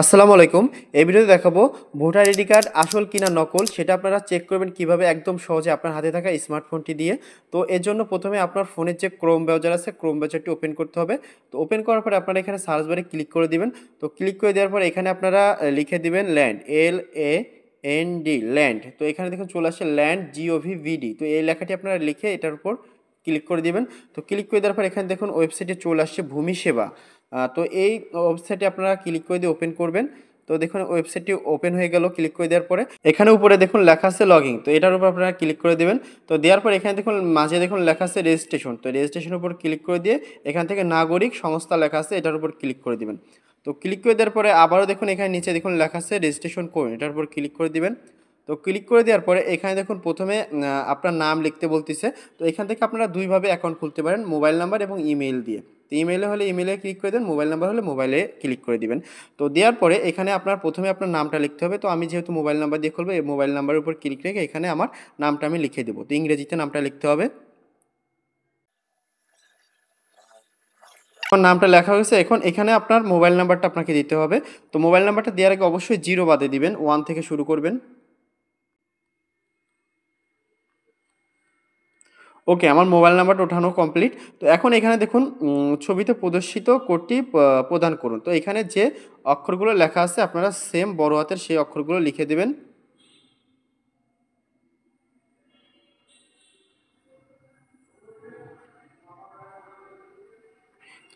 আসসালামু আলাইকুম। এই ভিডিওতে দেখাবো ভোটার আইডি কার্ড আসল কিনা নকল সেটা আপনারা চেক করবেন কিভাবে একদম সহজে আপনার হাতে থাকা স্মার্টফোনটি দিয়ে। তো এর জন্য প্রথমে আপনার ফোনের যে ক্রোম ব্রাউজার আছে ক্রোম ব্রাউজারটি ওপেন করতে হবে। তো ওপেন করার পরে আপনারা এখানে সার্চ বারে ক্লিক করে দিবেন। তো ক্লিক করে দেওয়ার পরে এখানে আপনারা লিখে দিবেন ল্যান্ড LAND ল্যান্ড। তো এখানে দেখুন চলে আসছে ল্যান্ড GOV তো এই লেখাটি আপনারা লিখে এটার উপর ক্লিক করে দিবেন। তো ক্লিক করে দেওয়ার পর এখানে দেখুন ওয়েবসাইটে চলে আসছে ভূমি সেবা। তো এই ওয়েবসাইটে আপনারা ক্লিক করে দিয়ে ওপেন করবেন। তো দেখুন ওয়েবসাইটটি ওপেন হয়ে গেল ক্লিক করে দেওয়ার পরে এখানে উপরে দেখুন লেখা আছে লগইন, তো এটার উপর আপনারা ক্লিক করে দেবেন। তো দেওয়ার পর এখানে দেখুন মাঝে দেখুন লেখা আছে রেজিস্ট্রেশন, তো রেজিস্ট্রেশনের উপর ক্লিক করে দিয়ে এখান থেকে নাগরিক সংস্থা লেখা আছে এটার উপর ক্লিক করে দিবেন। তো ক্লিক করে দেওয়ার পরে আবারও দেখুন এখানে নিচে দেখুন লেখা আছে রেজিস্ট্রেশন করুন, এটার উপর ক্লিক করে দিবেন। তো ক্লিক করে দেওয়ার পরে এখানে দেখুন প্রথমে আপনার নাম লিখতে বলতেছে। তো এখান থেকে আপনারা দুইভাবে অ্যাকাউন্ট খুলতে পারেন, মোবাইল নাম্বার এবং ইমেইল দিয়ে। তো ইমেইলে হলে ইমেইলে ক্লিক করে দেন, মোবাইল নাম্বার হলে মোবাইলে ক্লিক করে দিবেন। তো দেওয়ার পরে এখানে আপনার প্রথমে আপনার নামটা লিখতে হবে। তো আমি যেহেতু মোবাইল নাম্বার দিয়ে খুলবো এই মোবাইল নাম্বারের উপর ক্লিক রেখে এখানে আমার নামটা আমি লিখে দেবো। তো ইংরেজিতে নামটা লিখতে হবে। আমার নামটা লেখা হয়েছে, এখন এখানে আপনার মোবাইল নাম্বারটা আপনাকে দিতে হবে। তো মোবাইল নাম্বারটা দেওয়ার আগে অবশ্যই জিরো বাদে দিবেন, 1 থেকে শুরু করবেন। ওকে, আমার মোবাইল নাম্বারটা ওঠানো কমপ্লিট। তো এখন এখানে দেখুন ছবিতে প্রদর্শিত কোডটি প্রদান করুন। তো এখানে যে অক্ষরগুলো লেখা আছে আপনারা সেম বড় হাতের সেই অক্ষরগুলো লিখে দেবেন।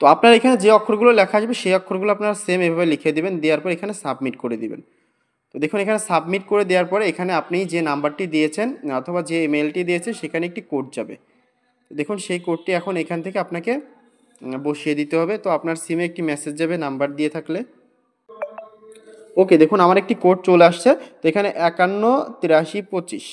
তো আপনার এখানে যে অক্ষরগুলো লেখা আসবে সেই অক্ষরগুলো আপনারা সেম এভাবে লিখে দেবেন, দেওয়ার পর এখানে সাবমিট করে দিবেন। তো দেখুন এখানে সাবমিট করে দেওয়ার পরে এখানে আপনি যে নাম্বারটি দিয়েছেন অথবা যে ইমেলটি দিয়েছেন সেখানে একটি কোড যাবে। তো দেখুন সেই কোডটি এখন এখান থেকে আপনাকে বসিয়ে দিতে হবে। তো আপনার সিমে একটি মেসেজ যাবে নাম্বার দিয়ে থাকলে। ওকে, দেখুন আমার একটি কোড চলে আসছে। তো এখানে 51 83 25।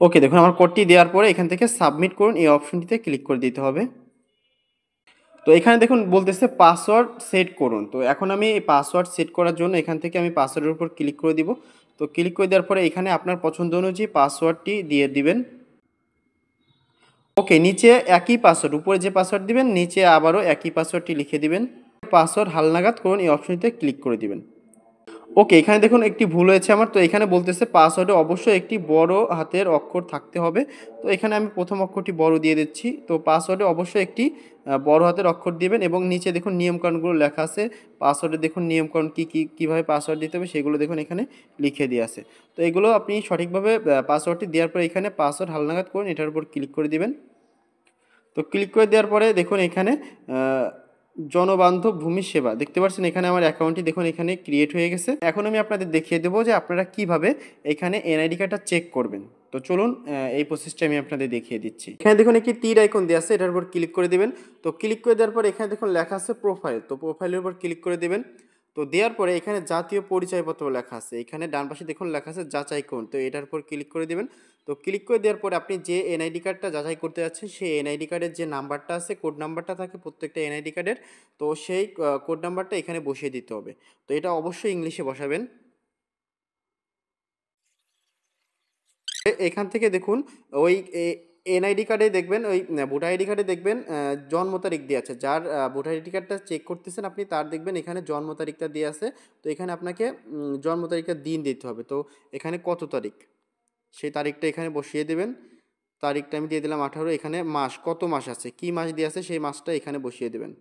ওকে, দেখুন আমার কোডটি দেওয়ার পরে এখান থেকে সাবমিট করুন এই অপশনটিতে ক্লিক করে দিতে হবে। তো এখানে দেখুন বলতেছে পাসওয়ার্ড সেট করুন। তো এখন আমি এই পাসওয়ার্ড সেট করার জন্য এখান থেকে আমি পাসওয়ার্ডের উপর ক্লিক করে দিব। তো ক্লিক করে দেওয়ার পরে এখানে আপনার পছন্দ অনুযায়ী পাসওয়ার্ডটি দিয়ে দিবেন। ওকে, নিচে একই পাসওয়ার্ড, উপরে যে পাসওয়ার্ড দিবেন নিচে আবারও একই পাসওয়ার্ডটি লিখে দিবেন। পাসওয়ার্ড হালনাগাদ করুন এই অপশনটিতে ক্লিক করে দিবেন। ওকে, এখানে দেখুন একটি ভুল হয়েছে আমার। তো এখানে বলতেছে পাসওয়ার্ডে অবশ্যই একটি বড় হাতের অক্ষর থাকতে হবে। তো এখানে আমি প্রথম অক্ষরটি বড় দিয়ে দিচ্ছি। তো পাসওয়ার্ডে অবশ্যই একটি বড় হাতের অক্ষর দিবেন এবং নিচে দেখুন নিয়মকানুনগুলো লেখা আছে। পাসওয়ার্ডে দেখুন নিয়মকানুন কীভাবে পাসওয়ার্ড দিতে হবে সেগুলো দেখুন এখানে লিখে দিয়ে আছে। তো এগুলো আপনি সঠিকভাবে পাসওয়ার্ডটি দেওয়ার পরে এখানে পাসওয়ার্ড হালনাগাদ করুন এটার উপর ক্লিক করে দিবেন। তো ক্লিক করে দেওয়ার পরে দেখুন এখানে জনবান্ধব ভূমি সেবা দেখতে পাচ্ছেন, এখানে আমার অ্যাকাউন্টটি দেখুন এখানে ক্রিয়েট হয়ে গেছে। এখন আমি আপনাদের দেখিয়ে দেবো যে আপনারা কিভাবে এখানে এনআইডি কার্ডটা চেক করবেন। তো চলুন এই প্রসেসটা আমি আপনাদের দেখিয়ে দিচ্ছি। এখানে দেখুন একটি তীর আইকন দেওয়া আছে, এটার উপর ক্লিক করে দেবেন। তো ক্লিক করে দেওয়ার পর এখানে দেখুন লেখা আছে প্রোফাইল, তো প্রোফাইলের উপর ক্লিক করে দেবেন। তো দেওয়ার পরে এখানে জাতীয় পরিচয়পত্র লেখা আছে, এখানে ডান পাশে দেখুন লেখা আছে যাচাই করুন, তো এটার উপর ক্লিক করে দেবেন। তো ক্লিক করে দেওয়ার পরে আপনি যে এনআইডি কার্ডটা যাচাই করতে যাচ্ছেন সেই এনআইডি কার্ডের যে নাম্বারটা আছে কোড নাম্বারটা থাকে প্রত্যেকটা এনআইডি কার্ডের, তো সেই কোড নাম্বারটা এখানে বসিয়ে দিতে হবে। তো এটা অবশ্যই ইংলিশে বসাবেন। এখান থেকে দেখুন ওই এনআইডি কার্ডে দেখবেন ওই ভোটার আইডি কার্ডে দেখবেন জন্ম তারিখ দিয়ে আছে, যার ভোটার আইডি কার্ডটা চেক করতেছেন আপনি তার দেখবেন এখানে জন্ম তারিখটা দিয়ে আছে। তো এখানে আপনাকে জন্ম তারিখটা দিন দিতে হবে। তো এখানে কত তারিখ সেই তারিখটা এখানে বসিয়ে দেবেন। তারিখটা আমি দিয়ে দিলাম 18, এখানে মাস কত মাস আছে কী মাস দিয়ে আছে সেই মাসটা এখানে বসিয়ে দেবেন।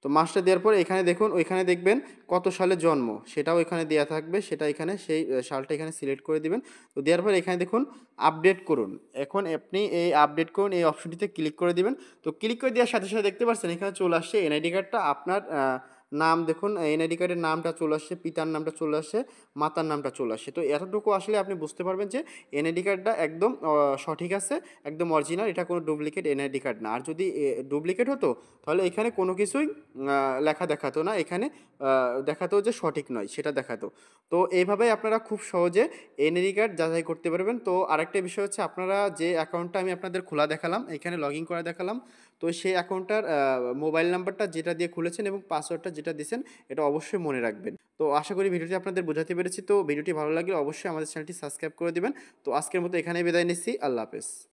তো মাসটা দেওয়ার পর এখানে দেখুন ওইখানে দেখবেন কত সালে জন্ম সেটাও এখানে দেওয়া থাকবে, সেটা এখানে সেই সালটা এখানে সিলেক্ট করে দিবেন। তো দেওয়ার পর এখানে দেখুন আপডেট করুন, এখন আপনি এই আপডেট করুন এই অপশনটিতে ক্লিক করে দিবেন। তো ক্লিক করে দেওয়ার সাথে সাথে দেখতে পাচ্ছেন এখানে চলে আসছে এনআইডি কার্ডটা আপনার নাম দেখুন এনআইডি কার্ডের নামটা চলে আসছে, পিতার নামটা চলে আসছে, মাতার নামটা চলে আসছে। তো এতটুকু আসলে আপনি বুঝতে পারবেন যে এনআইডি কার্ডটা একদম সঠিক আছে, একদম অরিজিনাল, এটা কোনো ডুপ্লিকেট এনআইডি কার্ড না। আর যদি ডুপ্লিকেট হতো তাহলে এখানে কোনো কিছুই লেখা দেখাতো না, এখানে দেখাতো যে সঠিক নয় সেটা দেখাতো। তো এইভাবে আপনারা খুব সহজে এনআইডি কার্ড যাচাই করতে পারবেন। তো আরেকটা বিষয় হচ্ছে আপনারা যে অ্যাকাউন্টটা আমি আপনাদের খোলা দেখালাম এখানে লগ ইন করা দেখালাম, তো সেই অ্যাকাউন্টটার মোবাইল নাম্বারটা যেটা দিয়ে খুলেছেন এবং পাসওয়ার্ডটা যেটা দিয়েছেন এটা অবশ্যই মনে রাখবেন। তো আশা করি ভিডিওটি আপনাদের বোঝাতে পেরেছি। তো ভিডিওটি ভালো লাগলে অবশ্যই আমাদের চ্যানেলটি সাবস্ক্রাইব করে দেবেন। তো আজকের মতো এখানেই বিদায় নিচ্ছি, আল্লাহ হাফেজ।